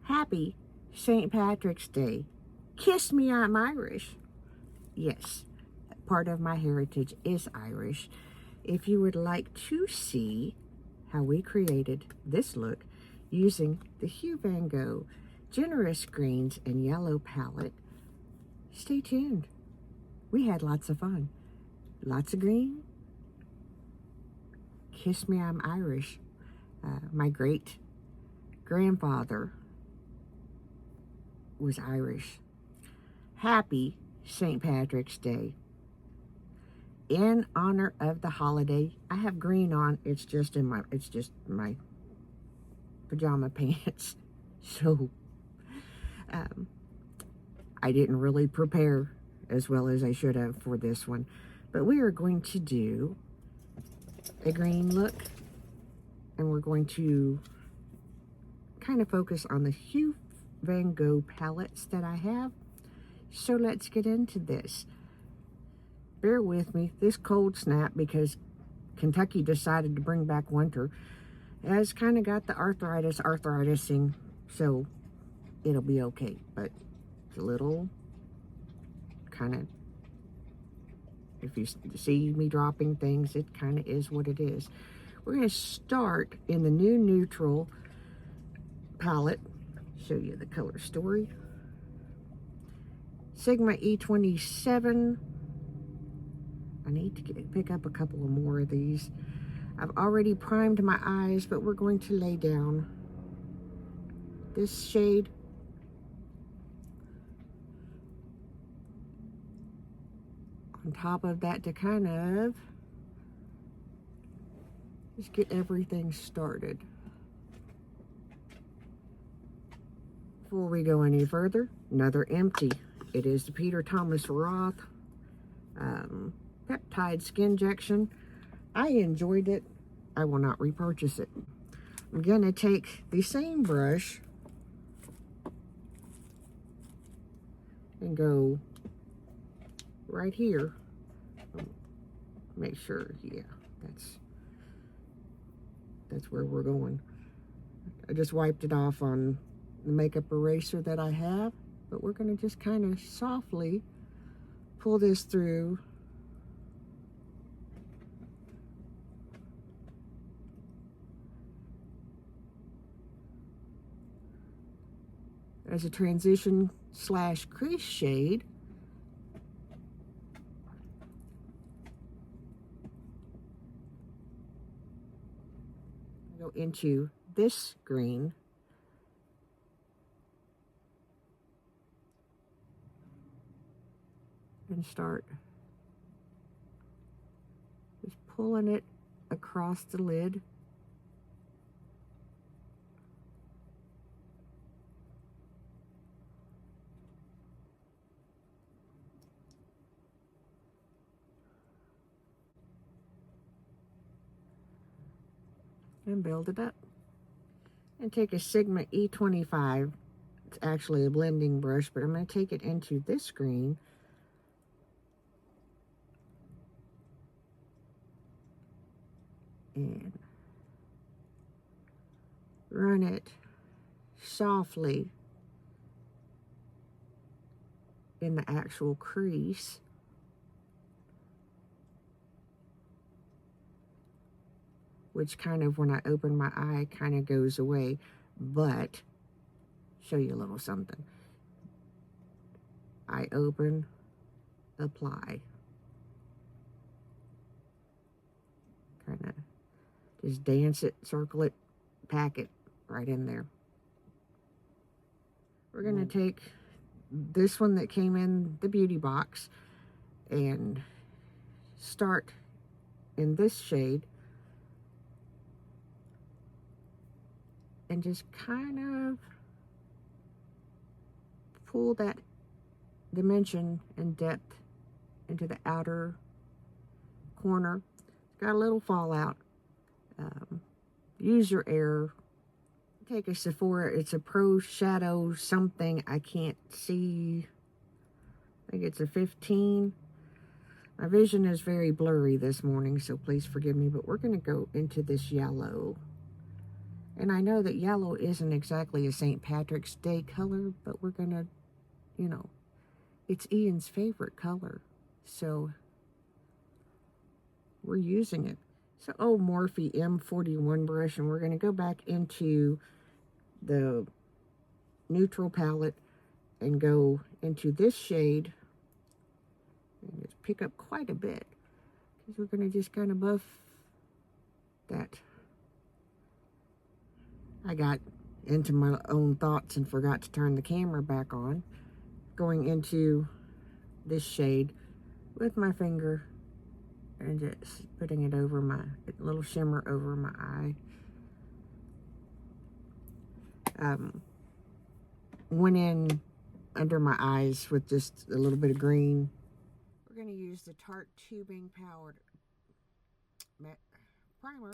Happy St. Patrick's Day. Kiss me, I'm Irish. Yes, part of my heritage is Irish. If you would like to see how we created this look using the Hugh Van Gogh Generous Greens and Yellow palette, stay tuned. We had lots of fun. Lots of green. Kiss me, I'm Irish. My great grandfather was Irish. Happy St. Patrick's Day. In honor of the holiday, I have green on. It's just my pajama pants. So I didn't really prepare as well as I should have for this one. But we are going to do a green look, and we're going to kind of focus on the Hugh Van Gogh palettes that I have. So let's get into this. Bear with me, this cold snap, because Kentucky decided to bring back winter, has kind of got the arthritising, so it'll be okay. But it's a little kind of, if you see me dropping things, it kind of is what it is. We're going to start in the new neutral palette. Show you the color story. Sigma E27. I need to pick up a couple of more of these. I've already primed my eyes, but we're going to lay down this shade. On top of that to kind of just get everything started. Before we go any further, another empty. It is the Peter Thomas Roth Peptide Skin Injection. I enjoyed it. I will not repurchase it. I'm going to take the same brush and go right here. Make sure, yeah, that's where we're going. I just wiped it off on the makeup eraser that I have, but we're going to just kind of softly pull this through. As a transition / crease shade. Go into this green. And start just pulling it across the lid. And build it up. And take a Sigma E25. It's actually a blending brush, but I'm going to take it into this green. And run it softly in the actual crease. Which kind of, when I open my eye, kind of goes away. But, show you a little something. I open, apply. Kind of just dance it, circle it, pack it right in there. We're going to take this one that came in the beauty box and start in this shade. And just kind of pull that dimension and depth into the outer corner. It's got a little fallout. Use your air. Take a Sephora. It's a Pro Shadow something. I can't see. I think it's a 15. My vision is very blurry this morning, so please forgive me. But we're going to go into this yellow. And I know that yellow isn't exactly a St. Patrick's Day color, but we're going to, you know, it's Ian's favorite color. So we're using it. So, oh, Morphe M41 brush, and we're going to go back into the neutral palette and go into this shade and just pick up quite a bit, because we're going to just kind of buff that. I got into my own thoughts and forgot to turn the camera back on. Going into this shade with my finger and just putting it over my little shimmer over my eye. Went in under my eyes with just a little bit of green. We're going to use the Tarte Tubing Powder Primer.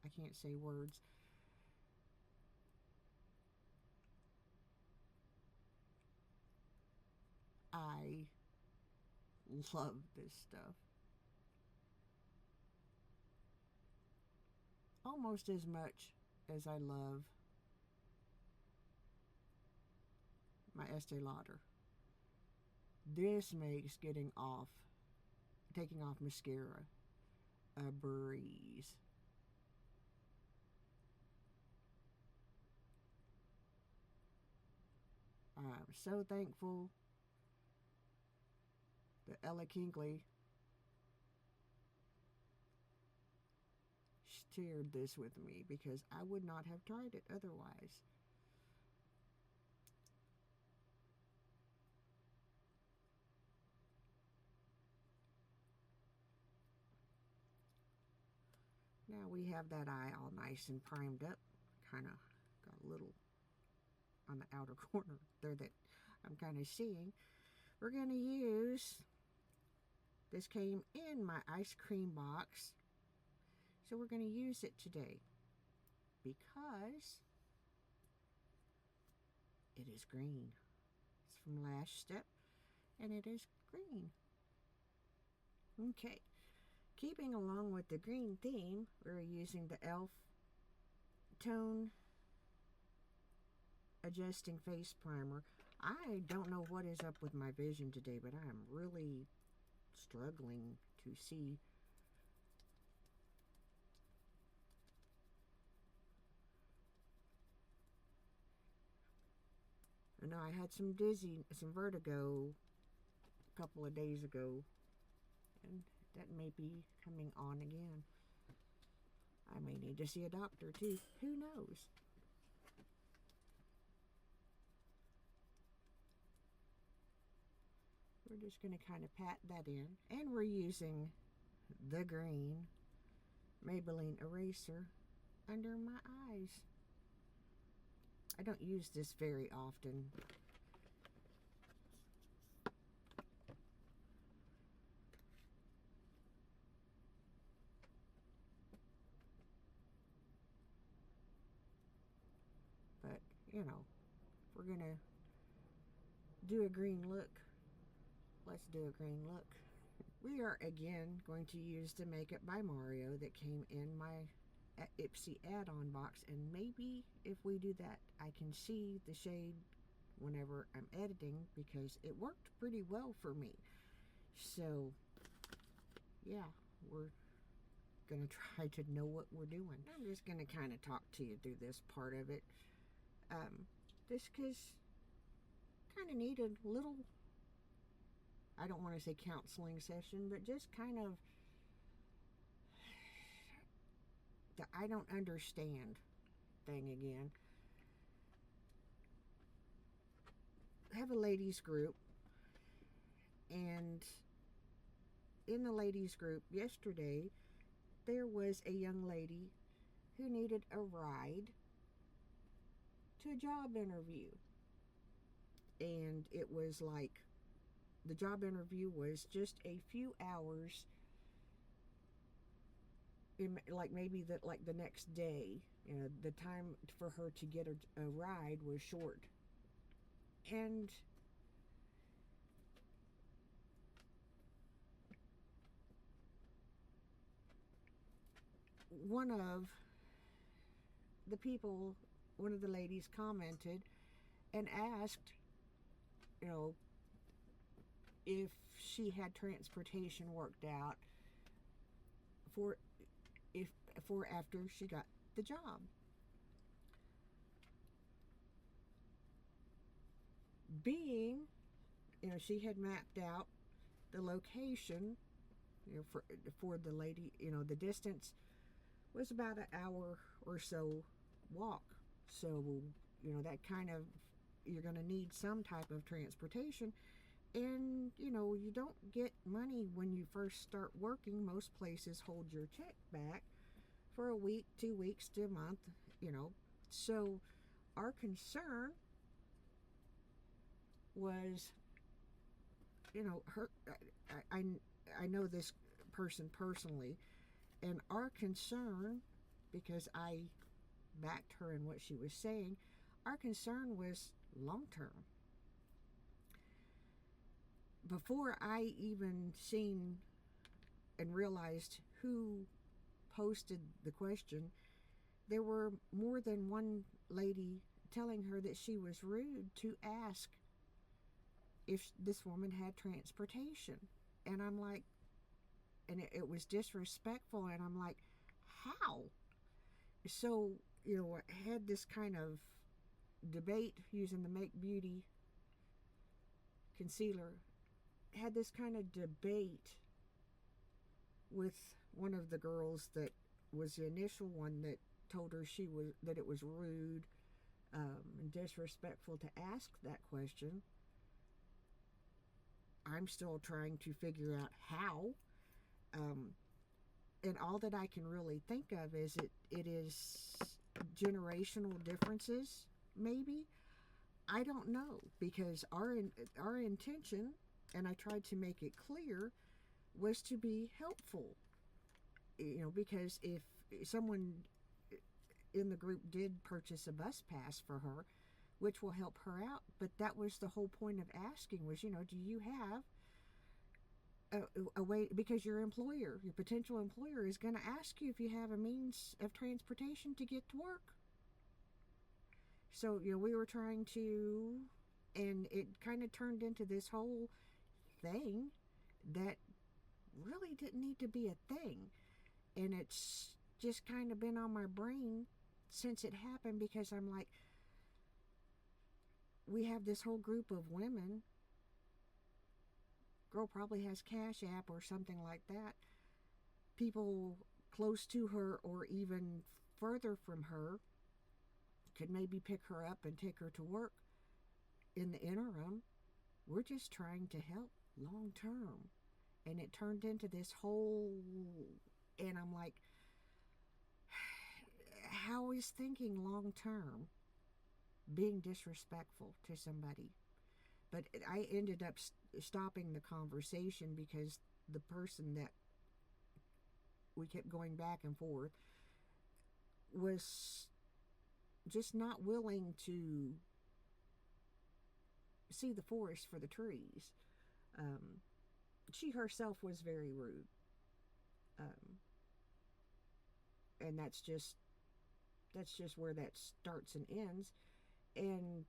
I can't say words. I love this stuff. Almost as much as I love my Estee Lauder. This makes taking off mascara a breeze. I'm so thankful that Ella Kingley shared this with me, because I would not have tried it otherwise. Now we have that eye all nice and primed up. Kind of got a little on the outer corner there that I'm kind of seeing. We're going to use, this came in my ice cream box, so we're going to use it today because it is green. It's from Lash Step, and it is green. Okay, keeping along with the green theme, we're using the e.l.f. Tone Adjusting Face Primer. I don't know what is up with my vision today, but I am really struggling to see. I know I had some vertigo a couple of days ago, and that may be coming on again. I may need to see a doctor too. Who knows? We're just going to kind of pat that in, and we're using the green Maybelline eraser under my eyes. I don't use this very often. But, you know, if we're going to do a green look, let's do a green look. We are again going to use the Makeup by Mario that came in my Ipsy add-on box, and maybe if we do that, I can see the shade whenever I'm editing, because it worked pretty well for me. So yeah, we're gonna try to know what we're doing. I'm just gonna kind of talk to you through this part of it. This cause kind of needed a little, I don't want to say counseling session, but just kind of the I don't understand thing again. I have a ladies group, and in the ladies group yesterday, there was a young lady who needed a ride to a job interview. And it was like, the job interview was just a few hours, like maybe the next day. You know, the time for her to get a ride was short. And one of the people, one of the ladies commented and asked, you know, if she had transportation worked out for if for after she got the job. Being, you know, she had mapped out the location, you know, for the lady, you know, the distance was about an hour or so walk. So, you know, that kind of, you're going to need some type of transportation. And, you know, you don't get money when you first start working. Most places hold your check back for a week, 2 weeks to a month, you know. So our concern was, you know, her, I know this person personally, and our concern, because I backed her in what she was saying, our concern was long term. Before I even seen and realized who posted the question, there were more than one lady telling her that she was rude to ask if this woman had transportation. And I'm like, and it was disrespectful, and I'm like, how? So, you know, I had this kind of debate using the Make Beauty concealer, had this kind of debate with one of the girls that was the initial one that told her that it was rude and disrespectful to ask that question. I'm still trying to figure out how. And all that I can really think of is it is generational differences, maybe. I don't know, because our intention, and I tried to make it clear, was to be helpful. You know, because if someone in the group did purchase a bus pass for her, which will help her out, but that was the whole point of asking was, you know, do you have a way, because your potential employer is going to ask you if you have a means of transportation to get to work. So, you know, we were trying to, and it kind of turned into this whole thing that really didn't need to be a thing. And it's just kind of been on my brain since it happened, because I'm like, we have this whole group of women. Girl probably has Cash App or something like that. People close to her or even further from her could maybe pick her up and take her to work. In the interim, we're just trying to help long term. And it turned into this whole, and I'm like, how is thinking long term being disrespectful to somebody? But I ended up stopping the conversation because the person that we kept going back and forth was just not willing to see the forest for the trees. She herself was very rude. And that's just where that starts and ends. And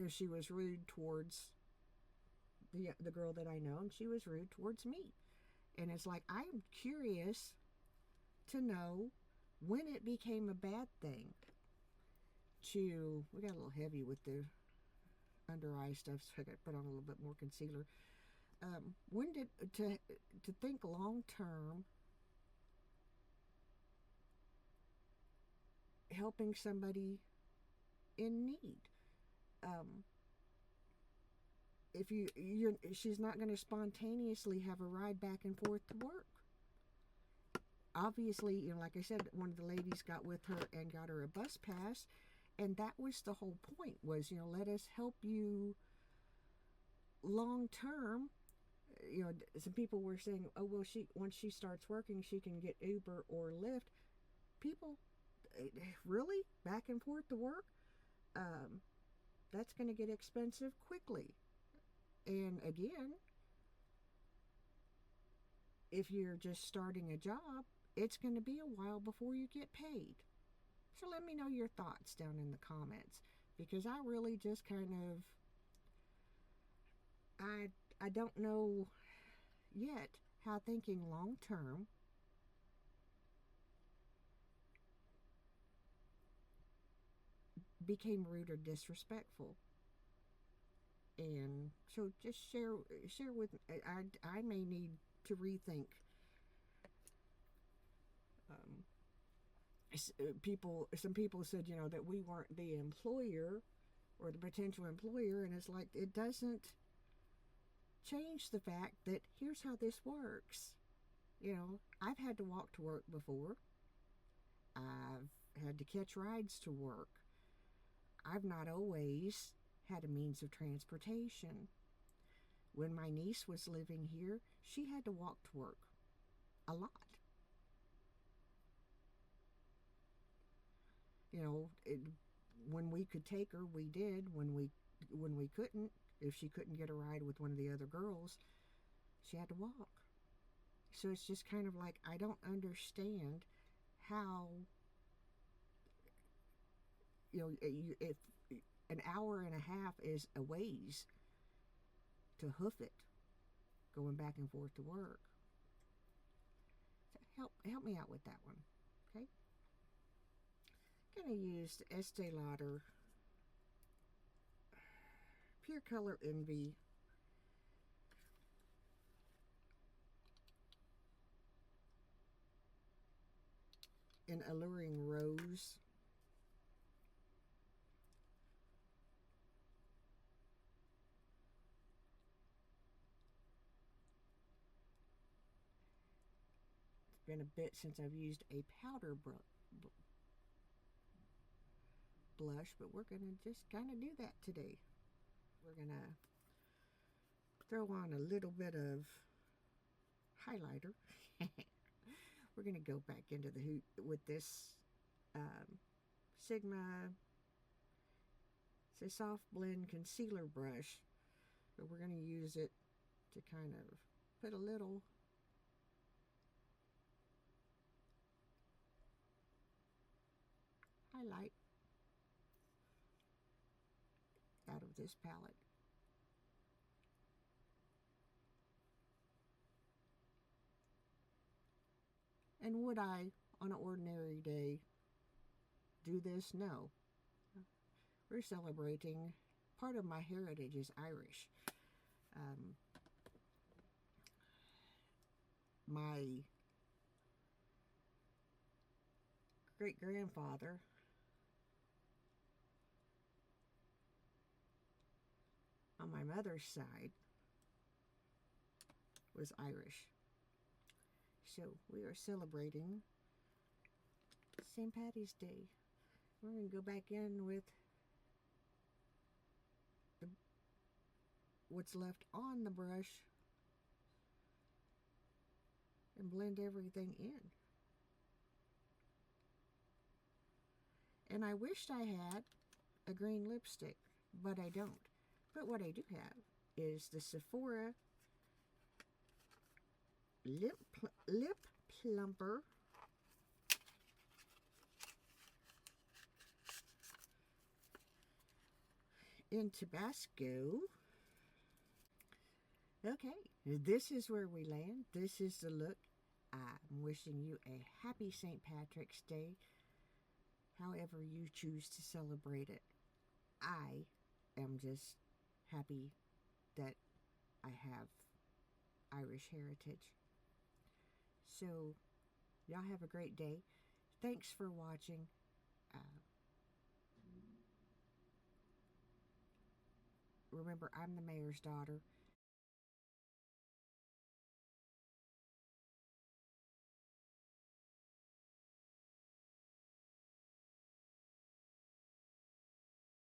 she was rude towards the girl that I know, and she was rude towards me. And it's like, I'm curious to know when it became a bad thing to, we got a little heavy with the under eye stuff, so I got to put on a little bit more concealer. When did, to think long term, helping somebody in need. If she's not going to spontaneously have a ride back and forth to work. Obviously, you know, like I said, one of the ladies got with her and got her a bus pass, and that was the whole point, was, you know, let us help you long term. You know, some people were saying, oh, well, once she starts working, she can get Uber or Lyft. People, really? Back and forth to work? That's going to get expensive quickly. And again, if you're just starting a job, it's going to be a while before you get paid. So let me know your thoughts down in the comments, because I really just kind of, I don't know yet how thinking long term became rude or disrespectful. And so just share with I may need to rethink. um, some people said, you know, that we weren't the employer or the potential employer, and it's like, it doesn't change the fact that here's how this works. You know, I've had to walk to work before. I've had to catch rides to work. I've not always had a means of transportation. When my niece was living here, she had to walk to work a lot. You know, when we could take her, we did. When we couldn't, if she couldn't get a ride with one of the other girls, she had to walk. So it's just kind of like, I don't understand how, you know, if an hour and a half is a ways to hoof it, going back and forth to work. So help me out with that one, okay? Gonna use the Estee Lauder Pure Color Envy in Alluring Rose. It's been a bit since I've used a powder blush, but we're gonna just kind of do that today. We're gonna throw on a little bit of highlighter. We're gonna go back into the hoop with this Sigma. It's a soft blend concealer brush, but we're gonna use it to kind of put a little highlight out of this palette. And would I, on an ordinary day, do this? No. We're celebrating. Part of my heritage is Irish. My great-grandfather on my mother's side was Irish. So we are celebrating St. Patty's Day. We're going to go back in with what's left on the brush and blend everything in. And I wished I had a green lipstick, but I don't. But what I do have is the Sephora lip plumper in Tabasco. Okay, this is where we land. This is the look. I'm wishing you a happy St. Patrick's Day, however you choose to celebrate it. I am just happy that I have Irish heritage. So, y'all have a great day. Thanks for watching. Remember, I'm the mayor's daughter.